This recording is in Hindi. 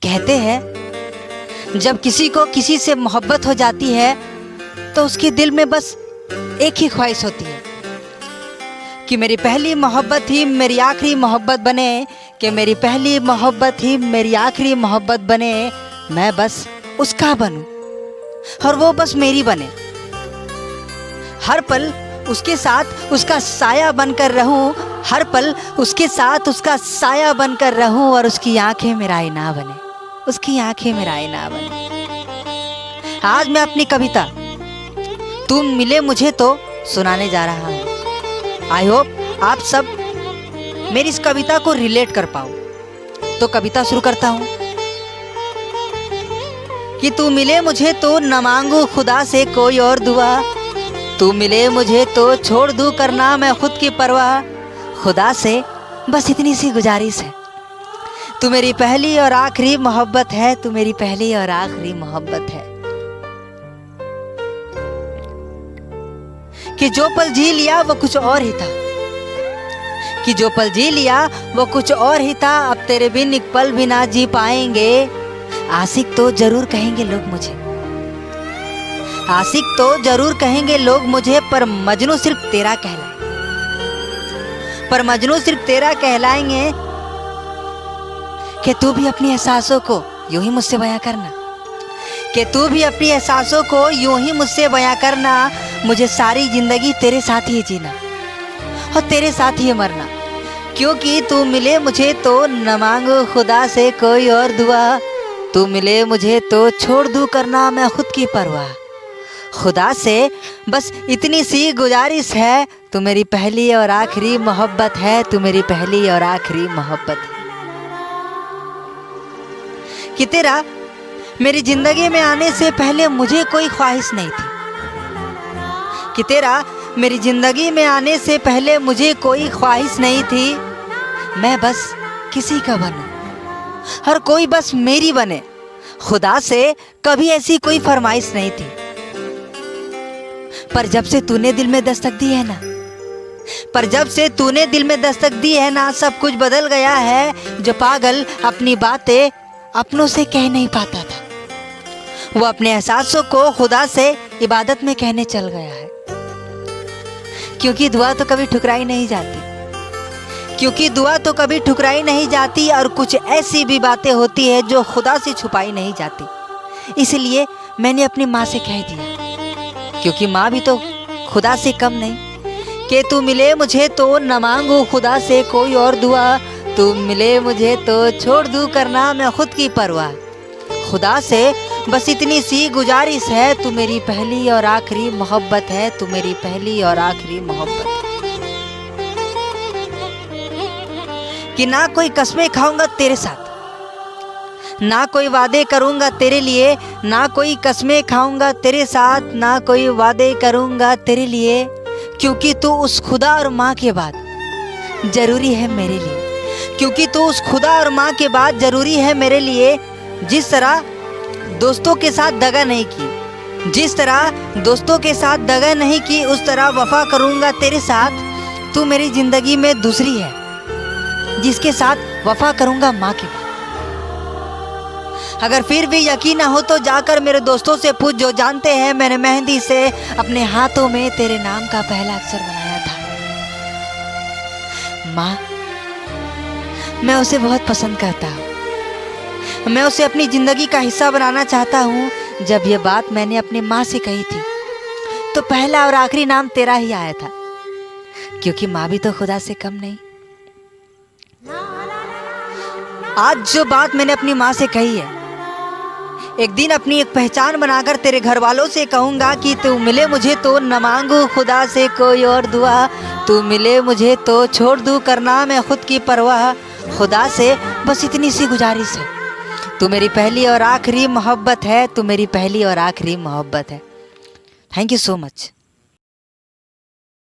कहते हैं जब किसी को किसी से मोहब्बत हो जाती है तो उसके दिल में बस एक ही ख्वाहिश होती है कि मेरी पहली मोहब्बत ही मेरी आखिरी मोहब्बत बने, कि मेरी पहली मोहब्बत ही मेरी आखिरी मोहब्बत बने। मैं बस उसका बनूं और वो बस मेरी बने। हर पल उसके साथ उसका साया बनकर रहूं, हर पल उसके साथ उसका साया बनकर रहूं और उसकी आंखें मेरा आईना बने, उसकी आंखें मेरा आईना बने। आज मैं अपनी कविता तुम मिले मुझे तो सुनाने जा रहा हूँ। आई होप आप सब मेरी इस कविता को रिलेट कर पाओ। तो कविता शुरू करता हूँ कि तू मिले मुझे तो न मांगू खुदा से कोई और दुआ, तू मिले मुझे तो छोड़ दूँ करना मैं खुद की परवाह। खुदा से बस इतनी सी गुजारिश है, तू मेरी पहली और आखिरी मोहब्बत है, तू मेरी पहली और आखिरी मोहब्बत है। कि जो पल जी लिया वो कुछ और ही था, कि जो पल जी लिया वो कुछ और ही था, अब तेरे बिन एक पल भी ना जी पाएंगे। आशिक तो जरूर कहेंगे लोग मुझे, आशिक तो जरूर कहेंगे लोग मुझे, पर मजनू सिर्फ तेरा कहलाए, पर मजनू सिर्फ तेरा कहलाएंगे। कि तू भी अपनी एहसासों को यूं ही मुझसे बयां करना, कि तू भी अपनी एहसासों को यूं ही मुझसे बयां करना। मुझे सारी जिंदगी तेरे साथ ही जीना और तेरे साथ ही मरना, क्योंकि तू मिले मुझे तो न मांगो खुदा से कोई और दुआ, तू मिले मुझे तो छोड़ दूँ करना मैं खुद की परवाह। खुदा से बस इतनी सी गुजारिश है, तू मेरी पहली और आखिरी मोहब्बत है, तू मेरी पहली और आखिरी मोहब्बत है। कि तेरा मेरी जिंदगी में आने से पहले मुझे कोई ख्वाहिश नहीं थी, कि तेरा मेरी जिंदगी में आने से पहले मुझे कोई ख्वाहिश नहीं थी। मैं बस किसी का बनूं और कोई बस मेरी बने। खुदा से कभी ऐसी कोई फरमाइश नहीं थी, पर जब से तूने दिल में दस्तक दी है ना, पर जब से तूने दिल में दस्तक दी है ना, सब कुछ बदल गया है। जो पागल अपनी बातें अपनों से कह नहीं पाता था, वो अपने एहसासों को खुदा से इबादत में कहने चल गया है। क्योंकि दुआ तो कभी ठुकराई नहीं जाती, क्योंकि दुआ तो कभी ठुकराई नहीं जाती, और कुछ ऐसी भी बातें होती है जो खुदा से छुपाई नहीं जाती। इसलिए मैंने अपनी माँ से कह दिया, क्योंकि माँ भी तो खुदा से कम नहीं, कि तू मिले मुझे तो न मांगू खुदा से कोई और दुआ, तू मिले मुझे तो छोड़ दूँ करना मैं खुद की परवाह। खुदा से बस इतनी सी गुजारिश है, तू मेरी पहली और आखिरी मोहब्बत है, तू मेरी पहली और आखिरी मोहब्बत है। कि ना कोई कस्में खाऊंगा तेरे साथ, ना कोई वादे करूंगा तेरे लिए, ना कोई कस्में खाऊंगा तेरे साथ, ना कोई वादे करूंगा तेरे लिए, क्योंकि तू उस खुदा और माँ के बाद जरूरी है मेरे लिए, क्योंकि तू उस खुदा और माँ के बाद जरूरी है मेरे लिए। जिस तरह दोस्तों के साथ दगा नहीं की, जिस तरह दोस्तों के साथ दगा नहीं की, उस तरह वफा करूंगा तेरे साथ। तू मेरी जिंदगी में दूसरी है जिसके साथ वफा करूंगा माँ के बाद। अगर फिर भी यकीन ना हो तो जाकर मेरे दोस्तों से पूछ, जो जानते हैं मैंने मेहंदी से अपने हाथों में तेरे नाम का पहला अक्षर बनाया था। माँ, मैं उसे बहुत पसंद करता हूँ, मैं उसे अपनी ज़िंदगी का हिस्सा बनाना चाहता हूँ। जब ये बात मैंने अपनी माँ से कही थी तो पहला और आखिरी नाम तेरा ही आया था, क्योंकि माँ भी तो खुदा से कम नहीं। आज जो बात मैंने अपनी माँ से कही है, एक दिन अपनी एक पहचान बनाकर तेरे घर वालों से कहूँगा कि तू मिले मुझे तो न मांगू खुदा से कोई और दुआ, तू मिले मुझे तो छोड़ दूँ करना मैं खुद की परवाह। खुदा से बस इतनी सी गुजारिश है, तू मेरी पहली और आखिरी मोहब्बत है, तू मेरी पहली और आखिरी मोहब्बत है। Thank you so much.